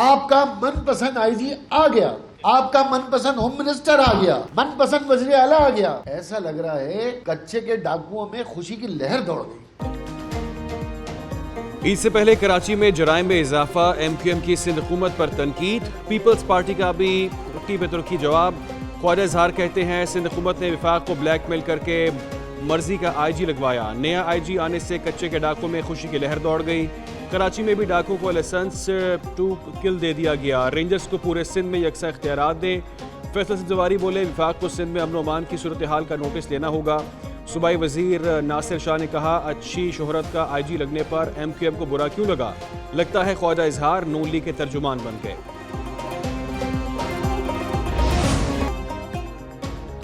آپ کا من پسند آئی جی آ گیا, آپ کا من پسند ہوم منسٹر آ گیا, من پسند وزیر اعلیٰ آ گیا. ایسا لگ رہا ہے کچے کے ڈاکوؤں میں خوشی کی لہر دوڑ گئی. عید سے پہلے کراچی میں جرائم میں اضافہ, ایم کیو ایم کی سندھ حکومت پر تنقید, پیپلز پارٹی کا بھی ترکی پہ ترکی جواب. خواجہ اظہار کہتے ہیں سندھ حکومت نے وفاق کو بلیک میل کر کے مرضی کا آئی جی لگوایا, نیا آئی جی آنے سے کچے کے ڈاکوں میں خوشی کی لہر دوڑ گئی. کراچی میں بھی ڈاکوں کو لائسنس ٹو کل دے دیا گیا, رینجرز کو پورے سندھ میں یکساں اختیارات دیں. فیصل زواری بولے وفاق کو سندھ میں امن و امان کی صورتحال کا نوٹس لینا ہوگا. صوبائی وزیر ناصر شاہ نے کہا اچھی شہرت کا آئی جی لگنے پر ایم کیو ایم کو برا کیوں لگا, لگتا ہے خواجہ اظہار نون لیگ کے ترجمان بن گئے.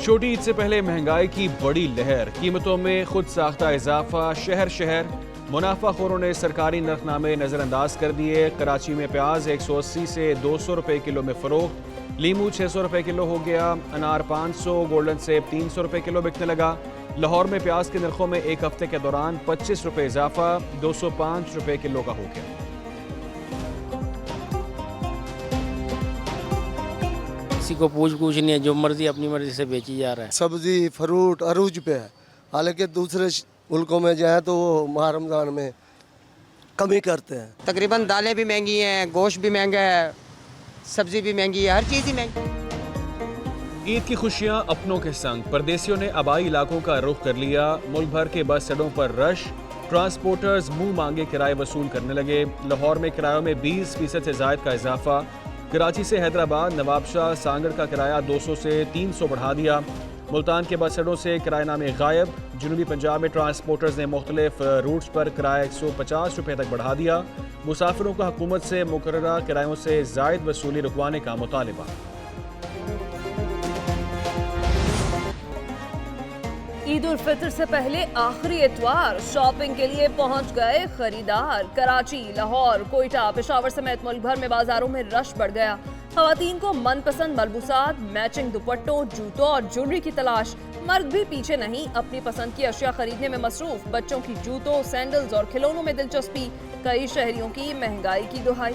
چھوٹی عید سے پہلے مہنگائی کی بڑی لہر, قیمتوں میں خود ساختہ اضافہ, شہر شہر منافع خوروں نے سرکاری نرخ نامے نظر انداز کر دیے. کراچی میں پیاز 180 سے 200 روپے کلو میں فروخت, لیمو 600 روپے کلو ہو گیا, انار 500, گولڈن سیب 300 روپے کلو بکنے لگا. لاہور میں پیاز کے نرخوں میں ایک ہفتے کے دوران 25 روپے اضافہ, 205 روپے کلو کا ہو گیا. کسی کو پوچھ نہیں ہے, جو مرضی اپنی مرضی سے بیچی جا رہا ہے. سبزی فروٹ عروج پہ ہے, حالانکہ دوسرے ملکوں میں جو ہے تو وہ ماہ رمضان میں کمی کرتے ہیں. تقریباً دالیں بھی مہنگی ہیں, گوشت بھی مہنگا ہے, سبزی بھی مہنگی ہے, ہر چیز ہی مہنگی. عید کی خوشیاں اپنوں کے سنگ, پردیسیوں نے آبائی علاقوں کا رخ کر لیا. ملک بھر کے بس اڈوں پر رش, ٹرانسپورٹرز منہ مانگے کرائے وصول کرنے لگے. لاہور میں کرایوں میں 20% سے زائد کا اضافہ. کراچی سے حیدرآباد نواب شاہ سانگڑ کا کرایہ 200 سے 300 بڑھا دیا. ملتان کے بس اڈوں سے کرایہ نامے غائب. جنوبی پنجاب میں ٹرانسپورٹرز نے مختلف روٹس پر کرایہ 150 روپے تک بڑھا دیا. مسافروں کا حکومت سے مقررہ کرایوں سے زائد وصولی رکوانے کا مطالبہ. عید الفطر سے پہلے آخری اتوار, شاپنگ کے لیے پہنچ گئے خریدار. کراچی, لاہور, کوئٹہ, پشاور سمیت ملک بھر میں بازاروں میں رش بڑھ گیا. خواتین کو من پسند ملبوسات, میچنگ دوپٹوں, جوتوں اور جویلری کی تلاش. مرد بھی پیچھے نہیں, اپنی پسند کی اشیاء خریدنے میں مصروف. بچوں کی جوتوں, سینڈلز اور کھلونوں میں دلچسپی. کئی شہریوں کی مہنگائی کی دہائی.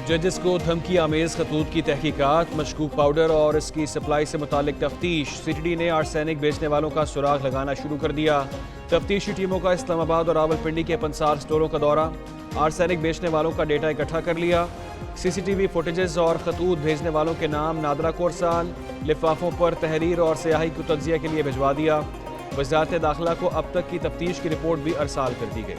ججز کو دھمکی آمیز خطوط کی تحقیقات, مشکوک پاؤڈر اور اس کی سپلائی سے متعلق تفتیش. سی ٹی ڈی نے آرسینک بیچنے والوں کا سراغ لگانا شروع کر دیا. تفتیشی ٹیموں کا اسلام آباد اور راولپنڈی کے 50 سٹوروں کا دورہ, آرسینک بیچنے والوں کا ڈیٹا اکٹھا کر لیا. سی سی ٹی وی فوٹیجز اور خطوط بھیجنے والوں کے نام نادرہ کورسال, لفافوں پر تحریر اور سیاہی کو تجزیہ کے لیے بھجوا دیا. وزارت داخلہ کو اب تک کی تفتیش کی رپورٹ بھی ارسال کر دی گئی.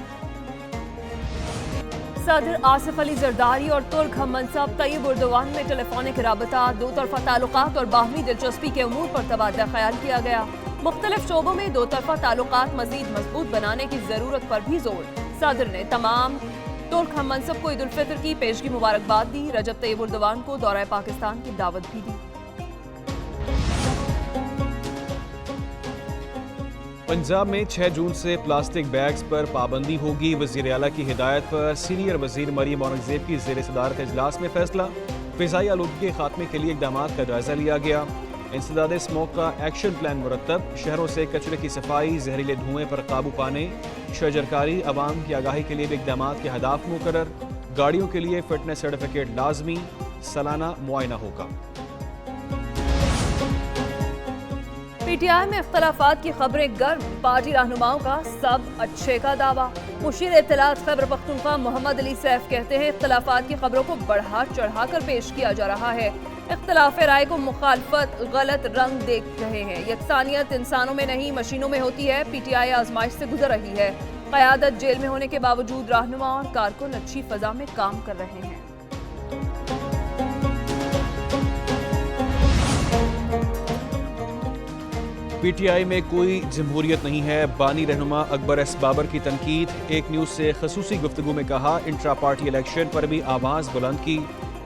صدر آصف علی زرداری اور ترک ہم منصب طیب اردوان میں ٹیلی فونک رابطہ, دو طرفہ تعلقات اور باہمی دلچسپی کے امور پر تبادلہ خیال کیا گیا. مختلف شعبوں میں دو طرفہ تعلقات مزید مضبوط بنانے کی ضرورت پر بھی زور. صدر نے تمام ترک ہم منصب کو عید الفطر کی پیشگی مبارکباد دی. رجب طیب اردوان کو دورہ پاکستان کی دعوت بھی دی. پنجاب میں 6 جون سے پلاسٹک بیگز پر پابندی ہوگی. وزیر اعلیٰ کی ہدایت پر سینئر وزیر مریم اورنگزیب کی زیر صدارت اجلاس میں فیصلہ. فضائی آلودگی کے خاتمے کے لیے اقدامات کا جائزہ لیا گیا. انسداد اسموگ کا ایکشن پلان مرتب. شہروں سے کچرے کی صفائی, زہریلے دھوئیں پر قابو پانے, شجرکاری, عوام کی آگاہی کے لیے بھی اقدامات کے اہداف مقرر. گاڑیوں کے لیے فٹنس سرٹیفکیٹ لازمی, سالانہ معائنہ ہوگا. پی ٹی آئی میں اختلافات کی خبریں گرم, پارٹی رہنماؤں کا سب اچھے کا دعویٰ. مشیر اطلاعات خیبر پختونخوا محمد علی سیف کہتے ہیں اختلافات کی خبروں کو بڑھا چڑھا کر پیش کیا جا رہا ہے. اختلاف رائے کو مخالفت, غلط رنگ دیکھ رہے ہیں. یکسانیت انسانوں میں نہیں مشینوں میں ہوتی ہے. پی ٹی آئی آزمائش سے گزر رہی ہے. قیادت جیل میں ہونے کے باوجود رہنما اور کارکن اچھی فضا میں کام کر رہے ہیں. پی ٹی آئی میں کوئی جمہوریت نہیں ہے, بانی رہنما اکبر ایس بابر کی تنقید. ایک نیوز سے خصوصی گفتگو میں کہا انٹرا پارٹی الیکشن پر بھی آواز بلند کی.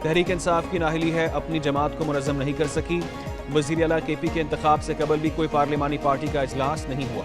تحریک انصاف کی نااہلی ہے, اپنی جماعت کو منظم نہیں کر سکی. وزیر اعلیٰ کے پی کے انتخاب سے قبل بھی کوئی پارلیمانی پارٹی کا اجلاس نہیں ہوا.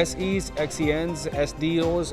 SEs, XENs, SDOs